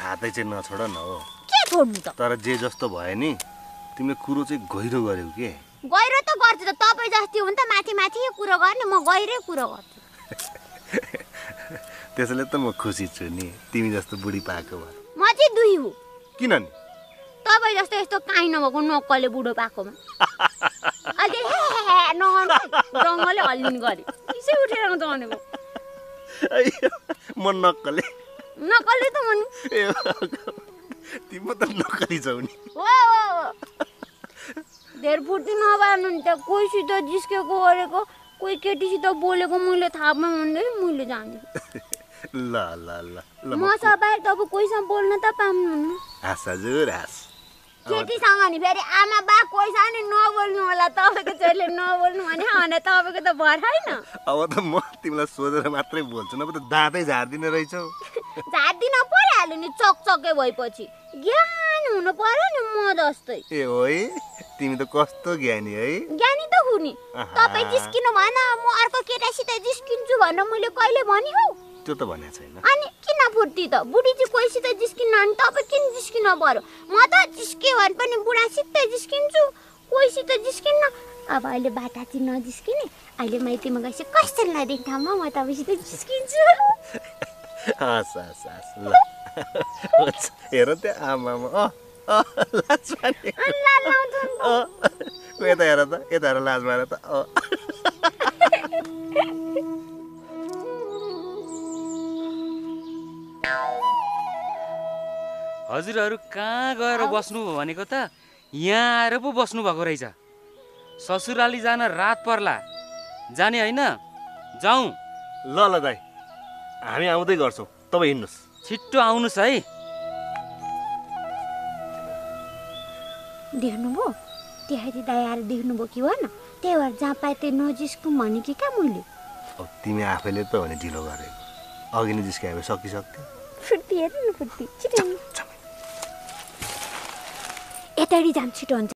हातै चाहिँ नछोड न हो। के छोड्नु त? तर जे जस्तो भयो नि तिमीले कुरो चाहिँ गहिरो गर्यौ के। गहिरो त गर्छु त, तपाईँ जस्तै हो नि त, माथि माथि कुरो गर्ने, म गहिरै कुरो गर्छु। त्यसैले त म खुसी छु नि तिमी जस्तो बुढी पाएको भए। म चाहिँ दुई हो। किन नि? तपाईँ जस्तो यस्तो काहीँ नभएको नक्कले बुढो पाएकोमा अहिले नगर्नु, रङ्गले हल्लिनु गऱ्यो, त्यसै उठेर आउँछ भनेको। म नक्कले नक्कले त भन्नु। तिमी त नक्कली छौ नि। हो धेर फुर्ती नबार्नु नि त। कोहीसित जिस्केको गरेको, कोही केटीसित बोलेको मैले थाहा पाएँ भन्दै मैले जाने। ल ल ल ल मसँग बाहेक अब कोहीसँग बोल्न त पाउनुहुन्न। हाँस हजुर हाँस। केटीसँग नि फेरि आमा बा कोहीसँग नि नबोल्नु होला, तपाईँको छोरीले नबोल्नु भने तपाईँको त भर होइन। अब त म तिमीलाई सोधेर मात्रै बोल्छु, नभए त दाँतै झार्दिने रहेछौ। झार्दिन परिहाल्यो नि, चकचके भएपछि। ज्ञान हुनु पर्यो नि म जस्तै। ए हो है, तिमी त कस्तो ज्ञानी है। ज्ञानी त हुँ नि। तपाईँ जिस्किनु भएन, म अर्को केटासित जिस्किन्छु भनेर मैले कहिले भने हौ? त्यो त भनेको छैन। अनि किन फुर्ती त? बुढी चाहिँ कोहीसित जिस्किन्न अनि तपाईँ किन जिस्किन पर्यो? म त जिस्के भने पनि बुढासित जिस्किन्छु, कोहीसित जिस्किन्न। अब अहिले बाटाची नजिस्किने, अहिले माइतीमा गएपछि कस्तो नदिने ठाउँमा म तपाईँसित जिस्किन्छु। हस् हस् हस् ल हेर त्यहाँ आमामा लाज माने। यता हेर त, यता हेर लाज मारे त। हजुरहरू कहाँ गएर बस्नु भनेको त यहाँ आएर पो बस्नु भएको रहेछ। ससुराली जान रात पर्ला, जाने होइन? जाउँ। ल ल दाइ, हामी आउँदै गर्छौँ, तपाईँ हिँड्नुहोस्। छिट्टो आउनुहोस् है। देख्नुभयो त्यहाँदेखि दाइ आएर देख्नुभयो कि भएन? त्यही भएर जहाँ पाए त्यही नजिस्कौँ भने कि कहाँ मैले? अब तिमी आफैले त भने ढिलो गरेको, अघि नै जिस्कायो सकिसक्थ्यो। फुर्ती हेर्नु न, फुर्ती छिटो यताड़ी जाम छिटो हुन्छ।